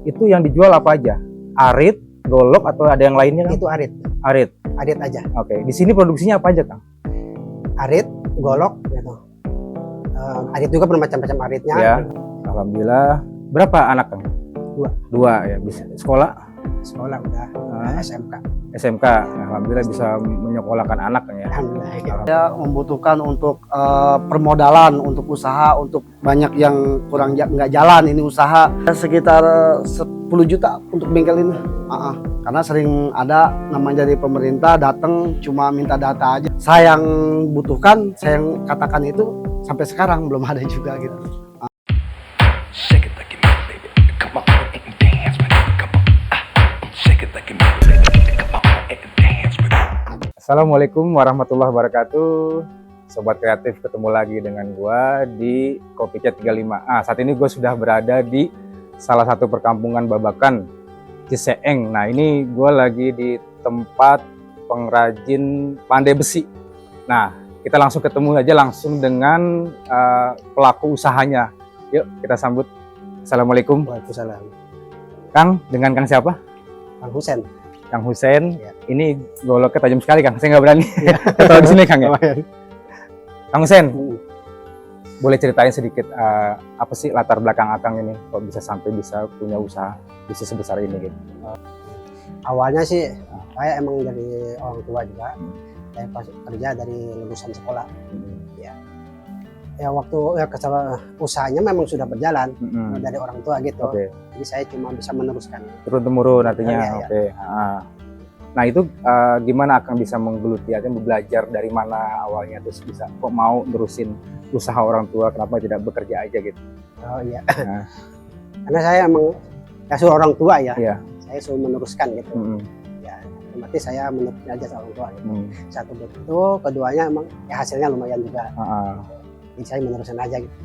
Itu yang dijual apa aja? Arit, golok, atau ada yang lainnya, Kang? Itu arit. Arit. Arit aja. Oke. Di sini produksinya apa aja, Kang? Arit, golok gitu. Arit juga bermacam-macam aritnya. Ya. Alhamdulillah. Berapa anak, Kang? Dua ya. Bisa sekolah? Sekolah udah SMK. SMK. Alhamdulillah bisa menyekolahkan anak, Kang, ya. Alhamdulillah. Saya membutuhkan untuk permodalan untuk usaha, untuk banyak yang kurang nggak jalan ini usaha, sekitar 10 juta untuk bengkel ini. Karena sering ada namanya dari pemerintah datang cuma minta data aja. Saya yang butuhkan, saya yang katakan itu sampai sekarang belum ada juga gitu. Shake it like you mean it, baby. Come on and dance with it. Come on. Shake it like you mean it, baby. Come on and dance with it. Assalamualaikum warahmatullahi wabarakatuh. Sobat kreatif, ketemu lagi dengan gua di Copycat 35A. Saat ini gue sudah berada di salah satu perkampungan Babakan, Ciseeng. Nah, ini gue lagi di tempat pengrajin pandai besi. Nah, kita langsung ketemu aja langsung dengan pelaku usahanya. Yuk, kita sambut. Assalamualaikum. Waalaikumsalam. Kang, dengan Kang siapa? Kang Husen. Kang Husen. Ya. Ini goloknya tajam sekali, Kang. Saya nggak berani. Tahu di sini, Kang, ya? Kang Husen, boleh ceritain sedikit apa sih latar belakang Akang ini kok bisa sampai bisa punya usaha bisnis sebesar ini gitu? Awalnya sih saya emang dari orang tua juga. Saya pas kerja dari lulusan sekolah. Ya waktu usahanya memang sudah berjalan dari orang tua gitu. Oke. Jadi saya cuma bisa meneruskan. Turun temurun artinya. Ya. Oke. Nah itu gimana Akang bisa menggeluti, artinya belajar dari mana awalnya terus bisa kok mau nerusin usaha orang tua, kenapa tidak bekerja aja gitu? Oh iya. Nah. Karena saya emang suruh orang tua ya. Iya. Saya suruh meneruskan gitu. Ya, berarti saya meneruskan aja sama orang tua. Gitu. Satu begitu, keduanya emang ya hasilnya lumayan juga. Jadi saya meneruskan aja gitu.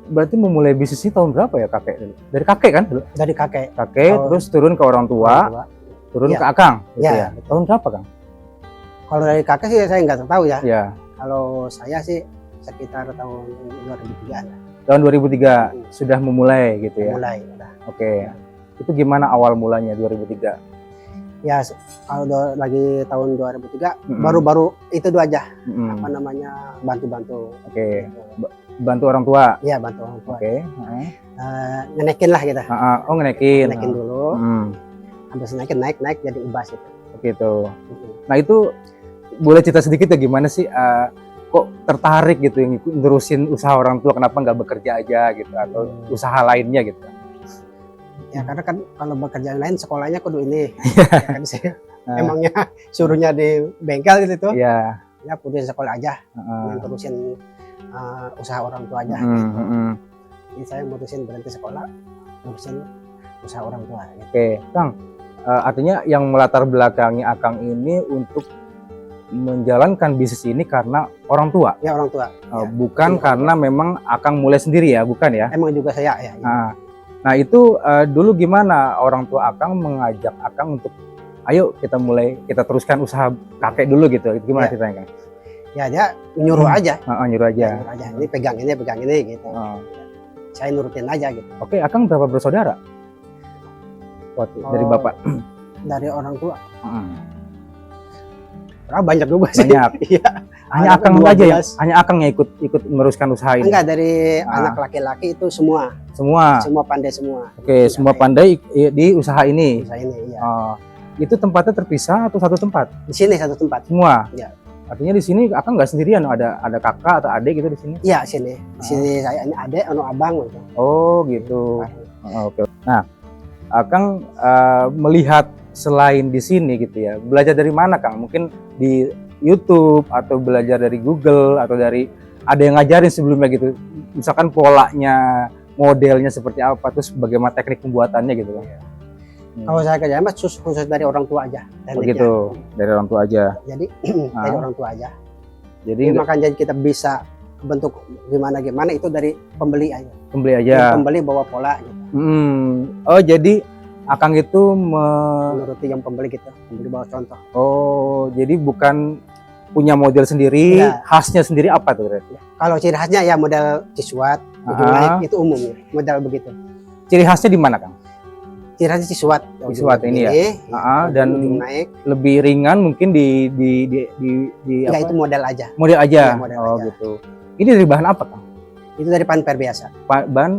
Berarti memulai bisnis ini tahun berapa ya kakek? Dari kakek kan? Dari kakek. Kakek terus turun ke orang tua, turun ke Akang. Gitu ya. Tahun berapa, Kang? Kalau dari kakek sih saya nggak tahu ya. Ya. Kalau saya sih sekitar tahun 2003 lah. Tahun 2003 sudah memulai gitu ya? Mulai. Udah. Oke. Itu gimana awal mulanya 2003? Ya kalau lagi tahun 2003 baru-baru itu dua aja. Apa namanya bantu-bantu. Oke. Bantu orang tua? Iya, bantu orang tua. Oke. Ngenekin lah kita. Oh, ngenekin. Ngenekin dulu. Habis naik jadi ubas itu. Gitu. Nah itu boleh cerita sedikit ya gimana sih kok tertarik gitu yang nerusin usaha orang tua, kenapa nggak bekerja aja gitu atau usaha lainnya gitu? Ya karena kan kalau bekerja lain sekolahnya kudu ini. Ya, kan saya emangnya suruhnya di bengkel gitu. Iya. Ya kudu sekolah aja. Terusin usaha orang tua aja. Jadi saya mutusin berhenti sekolah, terusin usaha orang tua. Gitu. Oke, Kang. Artinya yang melatar belakangi Akang ini untuk menjalankan bisnis ini karena orang tua? Ya orang tua. Bukan karena memang Akang mulai sendiri ya, bukan ya? Emang juga saya ya. Nah itu dulu gimana orang tua Akang mengajak Akang untuk ayo kita teruskan usaha kakek dulu gitu, gimana ceritanya, Kang? Ya dia nyuruh aja. Nyuruh aja. Ini pegang ini gitu. Saya nurutin aja gitu. Oke, Akang berapa bersaudara? Dari bapak? Dari orang tua. Banyak juga sih. Banyak. Iya. Hanya Akang aja ya? Hanya Akang yang ikut meneruskan usaha ini? Enggak, dari anak laki-laki itu semua. Semua pandai semua. Oke, semua pandai di usaha ini? Usaha ini, iya. Itu tempatnya terpisah atau satu tempat? Di sini satu tempat. Semua? Iya. Artinya di sini Akang nggak sendirian, ada kakak atau adik gitu di sini? Iya, sini. Di sini saya ini adik, abang gitu. Oh, gitu. Oke. Nah, Akang melihat selain di sini gitu ya, belajar dari mana, Kang? Mungkin di YouTube atau belajar dari Google atau dari ada yang ngajarin sebelumnya gitu, misalkan polanya, modelnya seperti apa, terus bagaimana teknik pembuatannya gitu kan? Kalau saya kerja mas khusus dari orang tua aja. Begitu, dari orang tua aja. Jadi dari orang tua aja. Jadi makanya kita bisa bentuk gimana itu dari pembeli aja. Pembeli aja. Pembeli bawa pola. Gitu. Oh jadi Akang itu menuruti yang pembeli gitu, pembeli bawa contoh. Oh, jadi bukan punya model sendiri, khasnya sendiri apa tuh? Kalau ciri khasnya ya model cisuat, naik itu umumnya, model begitu. Ciri khasnya di mana, Kang? ciri khasnya Cisuat. Cisuat ini ya? Dan ujung naik. lebih ringan mungkin di Enggak, itu model aja. model aja. Iya, model Oh aja. gitu. Ini dari bahan apa Kang? Itu dari pan per biasa. Bahan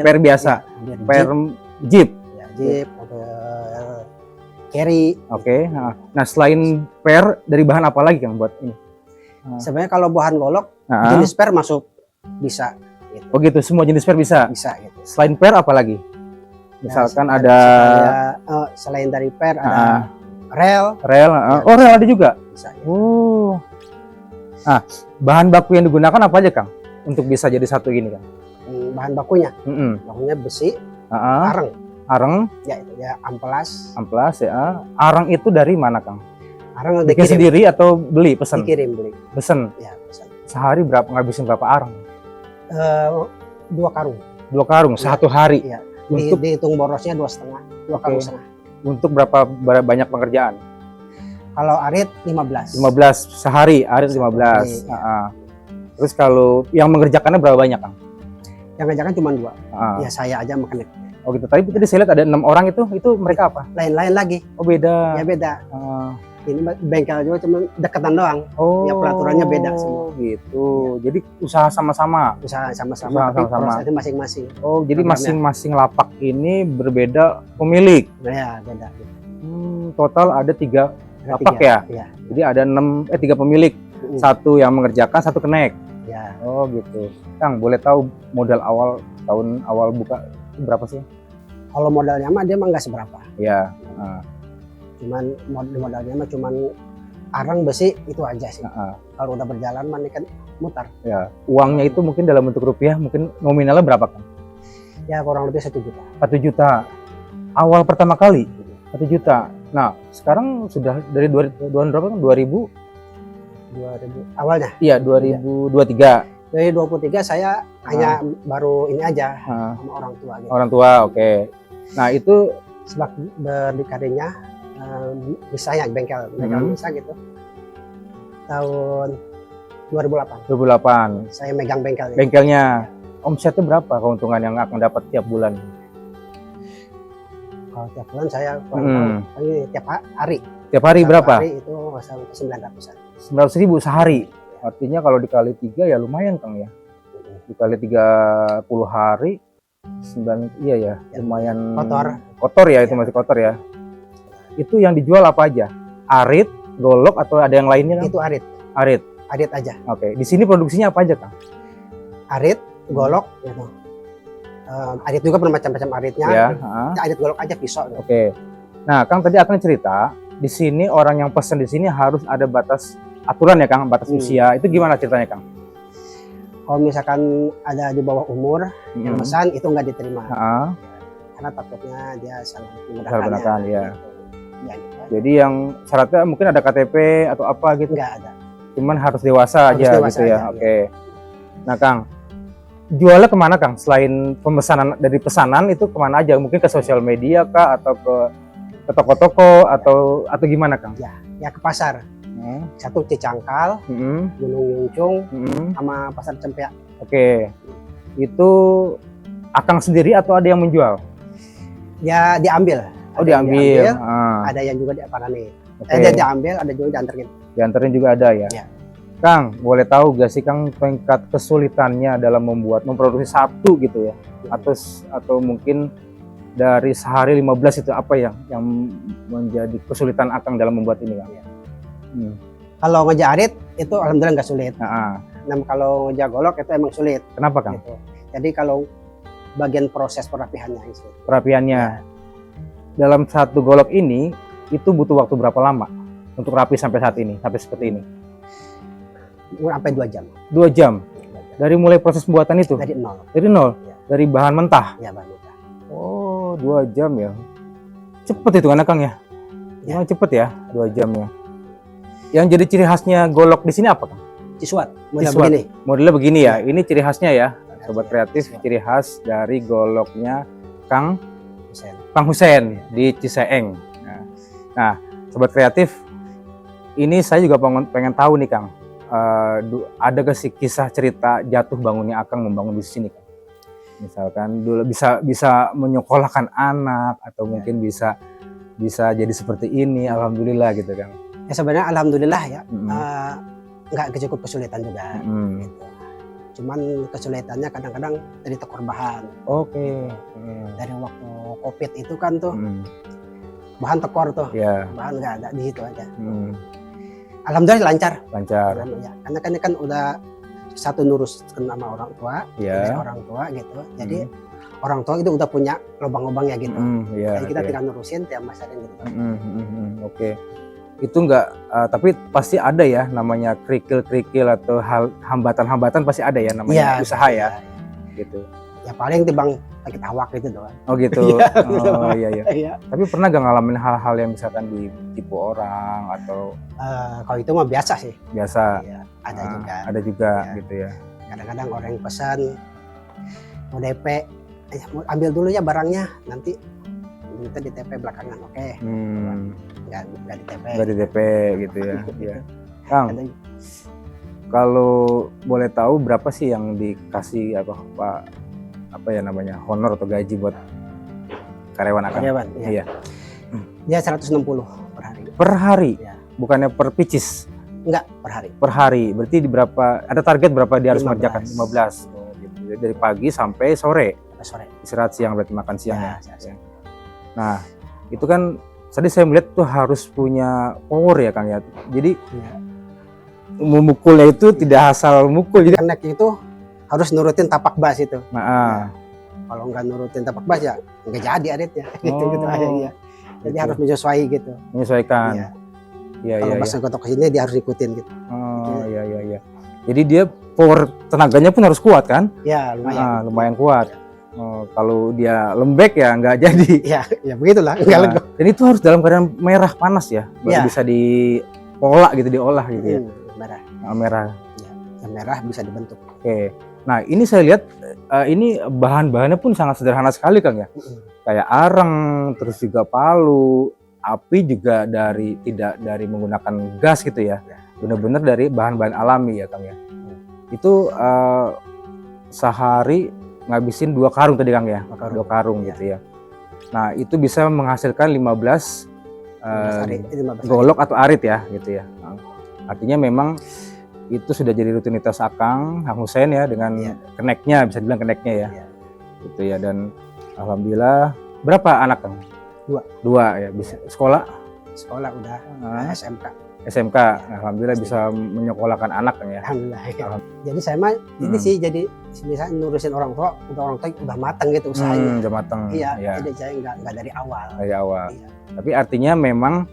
per biasa. Ya, Per Jeep. ya, Jeep, carry. Oke. Nah selain per dari bahan apa lagi Kang buat ini? Sebenarnya kalau bahan golok Nah, jenis per masuk bisa gitu. oh gitu, semua jenis per bisa. Bisa gitu. Selain per apa lagi? Misalkan Nah, ada selain dari per ada rel rel. Oh rel ada juga. bisa gitu. Oh. Nah bahan baku yang digunakan apa aja Kang untuk bisa jadi satu gini Kang? Bahan bakunya Mm-mm. besi, Ah, areng. areng, Ya itu ya amplas. amplas ya. Areng itu dari mana Kang? Areng Bikin dikirim, sendiri atau beli pesan? dikirim beli. Pesen. Ya, pesan. Sehari berapa ngabisin berapa areng? 2 karung. 2 karung satu hari. Iya. Untuk Dihitung borosnya 2,5, 2 Oke. karung setengah. untuk berapa banyak pekerjaan? Kalau arit 15. 15 sehari, arit 15. Iya. Terus kalau yang mengerjakannya berapa banyak Kang? Yang ngajakan cuma 2. Ah. Ya saya aja mekanik. Oh gitu. Tapi tadi saya lihat ada 6 orang itu mereka apa? Lain-lain lagi. Oh beda. Ya beda. Ah. Ini bengkel juga cuma deketan doang. Oh. Ya, peraturannya beda semua. Gitu. Jadi usaha sama-sama. Usaha sama-sama Usaha tapi sama-sama. prosesnya masing-masing. Oh, jadi Programnya. masing-masing lapak ini berbeda pemilik. Nah, ya beda. Total ada 3 Ada lapak 3. ya. Iya. Jadi ada 3 pemilik. Satu yang mengerjakan, satu kenek. Ya. Oh gitu. Kang, boleh tahu modal awal tahun awal buka itu berapa sih? Kalau modalnya mah dia mah nggak seberapa. Ya. Cuman modalnya mah cuman arang besi itu aja sih. Nah, Kalau udah berjalan mah ini kan mutar. ya. Uangnya itu mungkin dalam bentuk rupiah, mungkin nominalnya berapa kan? Ya kurang lebih 1 juta. 1 juta. Awal pertama kali 1 juta. Nah, sekarang sudah dari 2000 berapa kan? 2000? 2000 awalnya. Iya, 2023. Dari 23 saya hanya baru ini aja Ah, sama orang tua gitu. orang tua, oke. Nah, itu Sebab berdikarinya bisa ya bengkel bisa gitu. Tahun 2008 2008. saya megang bengkel ini. Bengkelnya omsetnya berapa keuntungan yang akan dapat tiap bulan? Kalau tiap bulan saya kurang tahu. Ini tiap hari. Tiap hari Satu berapa? Hari itu sampai 900-an. 900.000 sehari. Artinya kalau dikali 3 ya lumayan Kang ya. Dikali 30 hari 9 iya ya, lumayan Kotor ya, itu Ya. masih kotor ya. Itu yang dijual apa aja? Arit, golok atau ada yang lainnya Kang? Itu arit. Arit. Arit aja. Oke. Di sini produksinya apa aja Kang? Arit, golok gitu. Arit juga bermacam-macam aritnya. Ya, Arit golok aja pisau gitu. Oke. Nah, Kang tadi akan cerita di sini orang yang pesan di sini harus ada batas aturan ya Kang, batas usia. Itu gimana ceritanya Kang? Kalau misalkan ada di bawah umur yang pesan itu nggak diterima. Karena takutnya dia salah Salah gunakan, ya. Gitu. Ya, gitu. Jadi yang syaratnya mungkin ada KTP atau apa gitu. Nggak ada. Cuman harus dewasa Harus aja dewasa gitu ya. aja, Oke. Nah, Kang, jualnya kemana Kang? Selain pemesanan dari pesanan itu kemana aja? Mungkin ke sosial media kah atau ke toko-toko atau gimana Kang? Ya ke pasar. Satu Cicangkal, Gunung Yuncung, sama Pasar Cempeak. Oke. Itu Akang sendiri atau ada yang menjual? Ya diambil. Oh, Ada yang diambil. Ada yang juga diaparani. Oke. Dia diambil, ada juga dianterin. Dianterin juga ada ya? Ya. Kang, boleh tahu gak sih Kang tingkat kesulitannya dalam memproduksi satu gitu ya? Atau mungkin dari sehari 15 itu apa yang menjadi kesulitan Akang dalam membuat ini Kang? Kalau ngejarit itu alhamdulillah nggak sulit. Nah, Kalau ngejagolok itu emang sulit. kenapa Kang? Gitu. Jadi kalau bagian proses perapihannya yang sulit. Perapiannya. Dalam satu golok ini itu butuh waktu berapa lama untuk rapi sampai saat ini, sampai seperti ini? Sampai 2 jam. 2 jam. Dari mulai proses pembuatan itu? Dari nol. Dari nol? Ya. Dari bahan mentah? Ya baru udah. Oh, 2 jam ya. Cepet itu kan Kang ya? Ya. Cepet ya, 2 jamnya. Yang jadi ciri khasnya golok di sini apa Kang? Cisuat. Model Cisuat. begini. Modelnya begini ya. Ini ciri khasnya ya, Sobat Kreatif. Ciri khas dari goloknya Kang Hussein di Ciseeng. Nah, Sobat Kreatif, ini saya juga pengen tahu nih Kang. Ada gak sih kisah cerita jatuh bangunnya Akang membangun bisnis ini Kang? Misalkan dulu bisa menyekolahkan anak atau mungkin bisa jadi seperti ini, alhamdulillah gitu Kang. Ya sebenarnya alhamdulillah ya, Mm-mm. nggak cukup kesulitan juga. Mm. Gitu. Cuman kesulitannya kadang-kadang dari tekor bahan. Oke. Dari waktu COVID itu kan tuh Mm. bahan tekor tuh, Ya, bahan nggak ada di situ aja. lancar. Alhamdulillah lancar. Ya, karena kan udah satu nurus sama orang tua, Ya. dari orang tua gitu. Jadi orang tua itu udah punya lubang-lubangnya gitu. Ya, Jadi kita oke. tinggal nurusin tiap masalah gitu. Oke. Itu enggak, tapi pasti ada ya namanya kerikil-kerikil atau hambatan-hambatan pasti ada ya namanya usaha ya, gitu. Ya paling timbang sakit awak gitu doang. Oh gitu. Iya, Oh iya. Iya. Tapi pernah gak ngalamin hal-hal yang misalkan ditipu orang atau Kalau itu mah biasa sih. biasa? Iya, ada juga. Ada juga Iya. gitu ya. Kadang-kadang orang yang pesan mau DP, ambil dulu ya barangnya, nanti kita di TP belakangan. Oke, nggak di TP. Nggak di DP gitu ya. Iya. Kang, Ada kalau boleh tahu berapa sih yang dikasih apa ya namanya honor atau gaji buat karyawan Akang? karyawan. Iya. Dia 160 per hari. Per hari, Iya. bukannya per pieces. Enggak, per hari. Per hari. Berarti di berapa? Ada target berapa dia harus 15. mengerjakan? 15. Oh, gitu. Jadi dari pagi sampai sore. Sampai sore. Istirahat siang berarti makan siang ya. siang. Nah, itu kan tadi saya melihat tuh harus punya power ya Kang ya. Jadi Iya. memukulnya itu tidak asal mukul. Jadi Connect itu harus nurutin tapak bas itu. nah, Kalau nggak nurutin tapak bas ya nggak jadi aritnya. Gitu aja ya. Jadi gitu. harus menyesuaikan gitu. menyesuaikan. Iya. Iya, Kalau iya, basnya gotok ke sini dia harus ikutin gitu. Oh, iya. Jadi dia power tenaganya pun harus kuat kan? Ya lumayan. Lumayan kuat. Oh, kalau dia lembek ya nggak jadi. Ya begitulah. Nggak Nah, legok. dan itu harus dalam keadaan merah panas ya, baru Iya. bisa diolah gitu, diolah gitu ya. Merah. Nah, merah. Yang merah bisa dibentuk. Oke. Nah, ini saya lihat ini bahan-bahannya pun sangat sederhana sekali Kang ya. Kayak areng, terus juga palu, api juga tidak dari menggunakan gas gitu ya. Benar-benar dari bahan-bahan alami ya Kang ya. Itu sehari ngabisin 2 karung tadi Kang ya. 2 karung Iya. gitu ya. Nah, itu bisa menghasilkan 15 15 golok atau arit ya gitu ya. Nah, artinya memang itu sudah jadi rutinitas Kang Hussein ya dengan Iya. keneknya, bisa dibilang keneknya ya. Iya. Gitu ya, dan alhamdulillah berapa anak Kang? 2. 2 ya, bisa sekolah sekolah udah SMK. SMK. Alhamdulillah bisa menyekolahkan anak Kang ya. Alhamdulillah. Ya. Jadi saya mah ini sih jadi misalnya nurusin orang tua udah matang gitu usahanya. Udah matang. Iya, Ya, jadi saya nggak dari awal. dari awal. Iya. Tapi artinya memang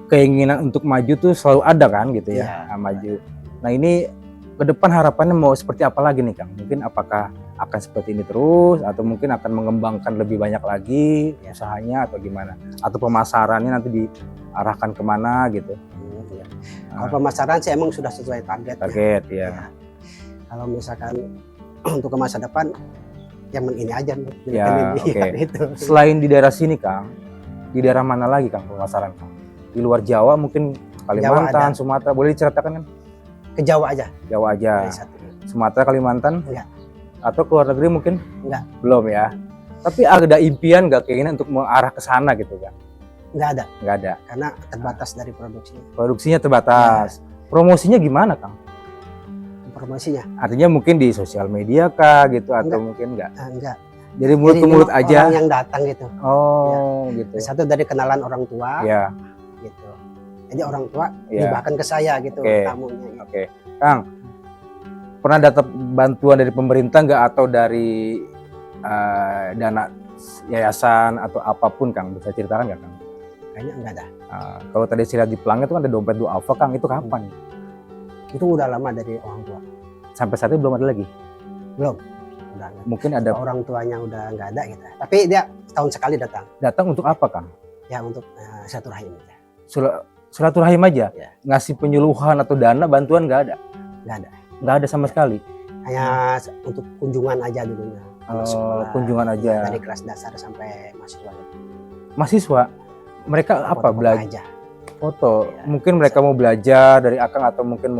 keinginan untuk maju tuh selalu ada kan gitu ya. Iya. Maju. Nah, ini ke depan harapannya mau seperti apa lagi nih Kang? Mungkin apakah akan seperti ini terus atau mungkin akan mengembangkan lebih banyak lagi usahanya atau gimana? Atau pemasarannya nanti diarahkan kemana gitu? Iya. Kalau pemasaran sih emang sudah sesuai target. Target ya. Kalau misalkan untuk ke masa depan yang ini aja Ya, ini, oke. itu. Selain di daerah sini Kang, di daerah mana lagi Kang pemasaran Kang? Di luar Jawa mungkin Kalimantan, Jawa Sumatera, boleh diceritakan kan? Ke Jawa aja. Jawa aja. Dari satu. Sumatera, Kalimantan? Enggak. Atau ke luar negeri mungkin? Enggak. Belum ya. Tapi ada impian nggak keinginan untuk mengarah ke sana gitu kan? Nggak ada, Nggak ada. karena terbatas dari produksinya. Produksinya terbatas. Promosinya gimana Kang? Promosinya Artinya mungkin di sosial media kah gitu atau mungkin nggak? enggak. Jadi mulut Jadi ke mulut memang aja. Orang yang datang gitu. Oh, gitu. Satu dari kenalan orang tua Ya, gitu. Jadi orang tua ya. bahkan ke saya gitu Oke. tamunya. Gitu. Oke. Kang, pernah dapat bantuan dari pemerintah nggak atau dari dana yayasan atau apapun Kang? Bisa ceritakan nggak Kang? Kayaknya enggak ada. Kalau tadi saya lihat di pelangnya itu kan ada dompet duafa Kang, itu kapan? Itu udah lama dari orang tua. Sampai saat ini belum ada lagi? Belum. Udah enggak. Mungkin ada Orang tuanya udah enggak ada gitu. Tapi dia setahun sekali datang. datang untuk apa Kang? Ya untuk silaturahim aja. Silaturahim aja? Ya. Ngasih penyuluhan atau dana bantuan nggak ada? Enggak ada. Nggak ada sama sekali? Hanya untuk kunjungan aja dulunya. Anak sekolah, kunjungan aja. dari kelas dasar sampai mahasiswa gitu. Mahasiswa? Mereka apa? Foto-foto Belajar? aja. Foto? Iya. Mungkin mereka mau belajar dari Akang atau mungkin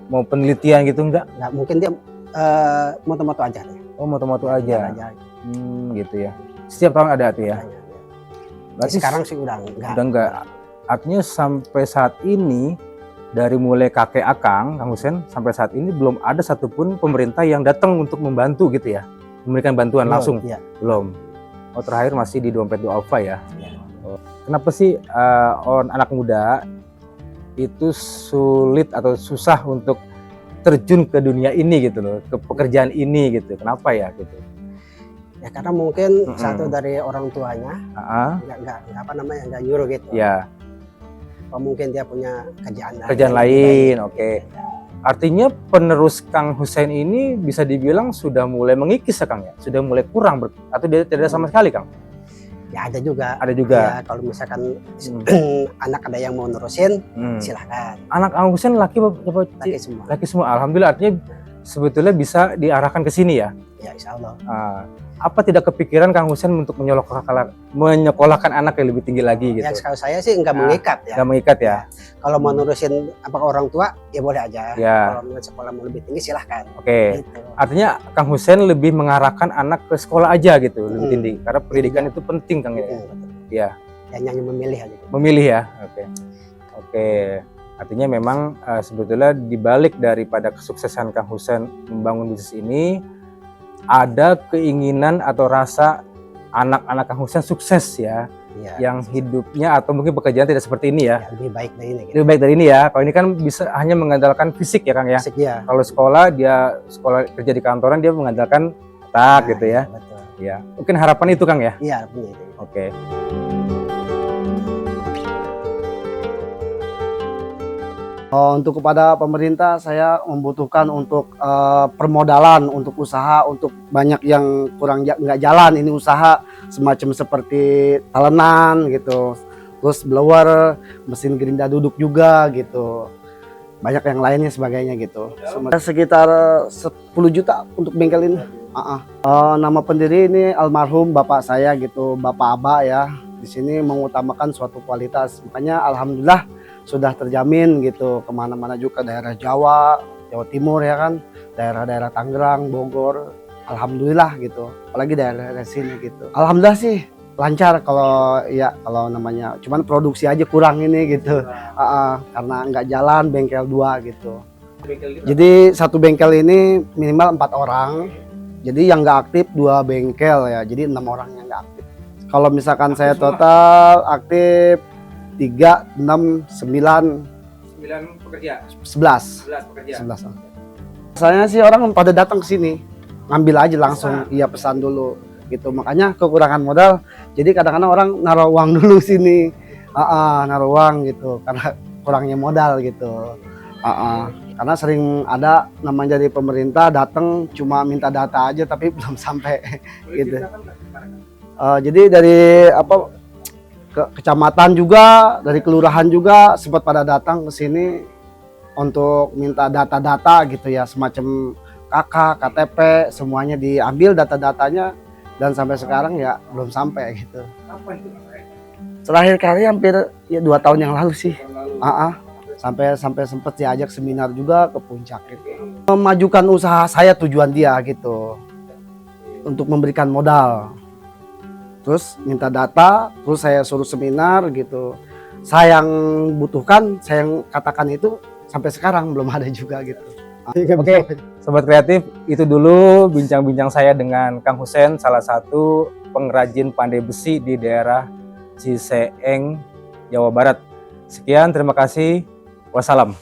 mau penelitian gitu enggak? Nggak mungkin dia moto-moto aja deh. Oh, moto-moto aja. aja. Gitu ya. Setiap tahun ada tuh ya. Berarti Sekarang sih udah enggak. udah enggak. Artinya sampai saat ini dari mulai kakek Akang, Kang Husen, sampai saat ini belum ada satupun pemerintah yang datang untuk membantu gitu ya, memberikan bantuan Belum, langsung. iya. Belum. Oh, terakhir masih di Dompet Duafa ya. Iya. Oh. Kenapa sih anak muda itu sulit atau susah untuk terjun ke dunia ini gitu loh, ke pekerjaan ini gitu? Kenapa ya gitu? Ya karena mungkin satu dari orang tuanya nggak apa namanya nggak nyuruh gitu. Ya. Atau mungkin dia punya kerjaan Lain, oke. Artinya penerus Kang Husen ini bisa dibilang sudah mulai mengikis ya Kang ya? Sudah mulai kurang atau dia tidak sama sekali Kang? Ya ada juga. Ada juga. Ya, kalau misalkan anak ada yang mau nerusin, silahkan. Anak Kang Husen laki apa? Laki semua. Laki semua. Alhamdulillah, artinya sebetulnya bisa diarahkan ke sini ya. Ya insya Allah. Apa tidak kepikiran Kang Husen untuk menyekolahkan anak yang lebih tinggi lagi gitu? Ya kalau saya sih nggak mengikat ya. Nggak mengikat ya. Kalau mau nurusin apakah orang tua ya boleh aja. Ya. Kalau mau sekolah mau lebih tinggi silahkan. Oke. Gitu. Artinya Kang Husen lebih mengarahkan anak ke sekolah aja gitu, lebih tinggi. Karena pendidikan itu penting Kang ya. Iya. Dan hanya memilih aja. Gitu. Memilih ya. Oke. Artinya memang sebetulnya dibalik daripada kesuksesan Kang Husen membangun bisnis ini ada keinginan atau rasa anak-anak Kang Husen sukses ya. Ya, yang hidupnya atau mungkin pekerjaan tidak seperti ini ya. Lebih baik dari ini. Gitu. Lebih baik dari ini ya. Kalau ini kan bisa hanya mengandalkan fisik ya Kang ya. Fisik, ya. Kalau sekolah kerja di kantoran dia mengandalkan otak gitu ya. Betul. Ya. Mungkin harapan itu Kang ya. Iya, punya itu. Oke. Untuk kepada pemerintah saya membutuhkan untuk permodalan untuk usaha, untuk banyak yang kurang nggak jalan ini usaha semacam seperti talenan gitu, terus blower, mesin gerinda duduk juga gitu, banyak yang lainnya sebagainya gitu. Sekitar 10 juta untuk bengkel ini. Nama pendiri ini almarhum bapak saya gitu, Bapak Aba ya. Di sini mengutamakan suatu kualitas, makanya alhamdulillah sudah terjamin gitu kemana-mana juga, daerah Jawa Timur ya kan, daerah-daerah Tangerang, Bogor, alhamdulillah gitu, apalagi daerah sini gitu. Alhamdulillah sih lancar kalau namanya, cuman produksi aja kurang ini gitu, karena nggak jalan bengkel 2 gitu. Jadi satu bengkel ini minimal 4 orang, jadi yang nggak aktif 2 bengkel ya, jadi 6 orang yang nggak aktif. Kalau misalkan saya total aktif 3, 6, 9 pekerja. 11 pekerja. 11. Saya sih orang pada datang ke sini ngambil aja langsung, iya pesan dulu gitu. Makanya kekurangan modal. Jadi kadang-kadang orang naruh uang dulu sini. Naruh uang gitu karena kurangnya modal gitu. Karena sering ada namanya dari pemerintah datang cuma minta data aja tapi belum sampai gitu. Jadi dari kecamatan juga, dari kelurahan juga sempat pada datang ke sini untuk minta data-data gitu ya, semacam KK, KTP, semuanya diambil data-datanya dan sampai sekarang ya belum sampai gitu. Terakhir kali hampir ya 2 tahun yang lalu sih. Sampai sempat diajak seminar juga ke puncak gitu. Memajukan usaha saya tujuan dia gitu. Untuk memberikan modal. Terus minta data, terus saya suruh seminar gitu. Saya yang butuhkan, saya yang katakan itu sampai sekarang belum ada juga gitu. Oke, Sobat Kreatif, itu dulu bincang-bincang saya dengan Kang Husen, salah satu pengrajin pandai besi di daerah Ciseeng, Jawa Barat. Sekian, terima kasih. Wassalam.